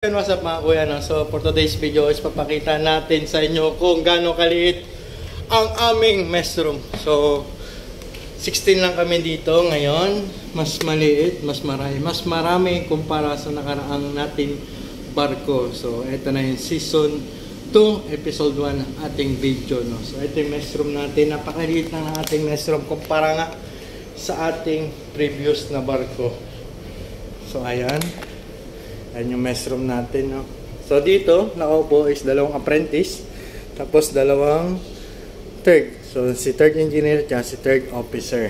And what's up mga kuya, no? So for today's video is papakita natin sa inyo kung gaano kaliit ang aming mess room. So 16 lang kami dito ngayon. Mas maliit, mas marami kumpara sa nakaraang natin barko. So ito na yung season 2 episode 1 ng ating video, no? So ito yung mess room natin. Napakaliit lang ng ating mess room kumpara nga sa ating previous na barko. So ayan yung mess room natin, no? So dito nakaupo is dalawang apprentice, tapos dalawang third. So si third engineer at si third officer.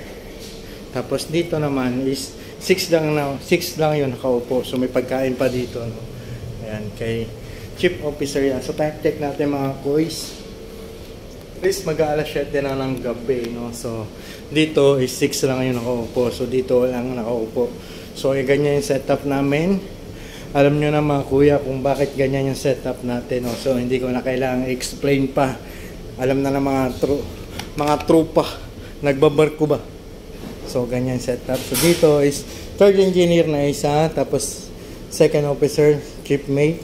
Tapos dito naman is 6 lang yun nakaupo. So may pagkain pa dito, no? Ayan, kay chief officer yan. So time check natin mga boys. Please mag-aalas 7 na ng gabi, no? So dito is 6 lang yun nakaupo. So dito lang nakaupo. So ganyan yung setup namin. Alam nyo na mga kuya kung bakit ganyan yung setup natin, no? So hindi ko na kailangang explain pa. Alam na ng mga tropa nagbabarko ba. So ganyan setup. So dito is third engineer na isa, tapos second officer, chief mate,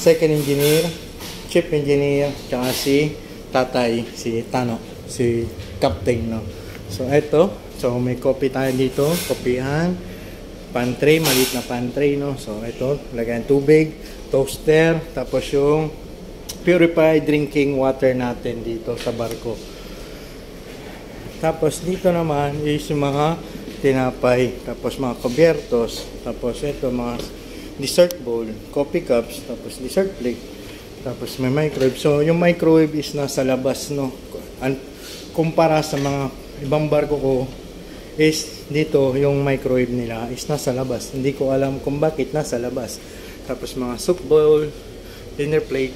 second engineer, chief engineer, tsaka si tatay, si Tano, si captain, no? So eto, so may coffee tayo dito, kopihan, pantry, maliit na pantry, no? So ito, lagyan tubig, toaster, tapos yung purified drinking water natin dito sa barko. Tapos dito naman is yung mga tinapay, tapos mga kubiertos, tapos ito mga dessert bowl, coffee cups, tapos dessert plate, tapos may microwave. So yung microwave is nasa labas, no? Kumpara sa mga ibang barko ko is dito yung microwave nila is nasa labas. Hindi ko alam kung bakit nasa labas. Tapos mga soup bowl, dinner plate.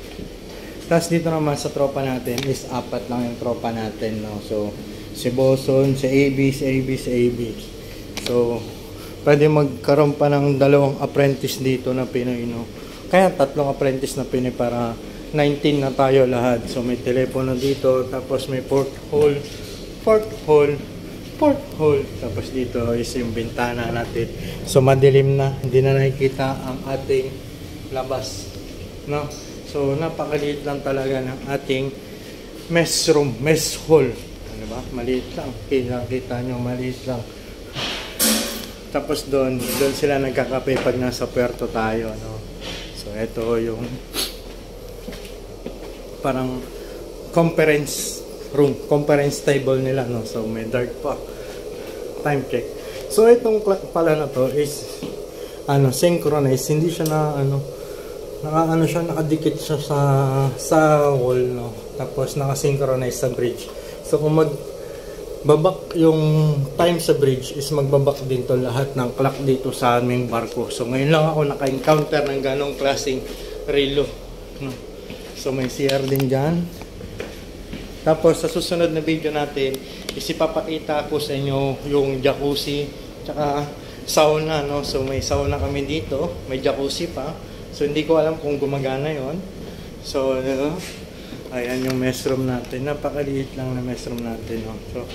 Tapos dito naman sa tropa natin is 4 lang yung tropa natin, no? So si Boson, si AB, si AB, si AB. So pwede magkaroon pa ng 2 apprentice dito na Pinoy, no? Kaya 3 apprentice na Pinoy para 19 na tayo lahat. So may telepono dito, tapos may porthole, tapos dito is yung bintana natin. So madilim na, hindi na nakikita ang ating labas, no? So napakaliit lang talaga ng ating mess room, mess hall, ano ba? Maliit lang, kita nyo, maliit lang. Tapos doon sila nagkakape pag nasa puerto tayo, no? So ito yung parang conference room, conference table nila, no? So may dark pa. Time check. So itong clock pala na to is synchronized. Hindi siya nakadikit siya sa wall, no? Tapos naka-synchronize sa bridge. So kung magbabak yung time sa bridge is magbabak din to lahat ng clock dito sa aming barko. So ngayon lang ako naka-encounter ng ganong klaseng relo, no? So may CR din dyan. Tapos sa susunod na video natin is ipapakita ko sa inyo yung jacuzzi tsaka sauna, no? So may sauna kami dito, may jacuzzi pa. So hindi ko alam kung gumagana yon. So ayan yung mess room natin. Napakaliit lang na mess room natin, no? So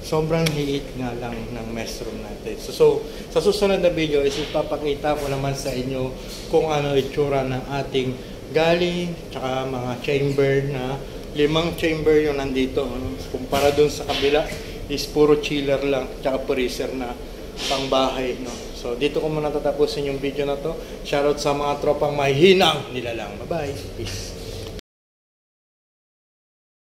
sobrang liit nga lang ng mess room natin. So sa susunod na video is ipapakita ko naman sa inyo kung ano itsura ng ating galley, tsaka mga chamber na 5 chamber yung nandito, ano? Kumpara dun sa kabila is puro chiller lang, tsaka freezer na pangbahay, no? So dito ko muna tatapusin yung video na to. Shoutout sa mga tropang may hinang nila lang. Bye bye, peace.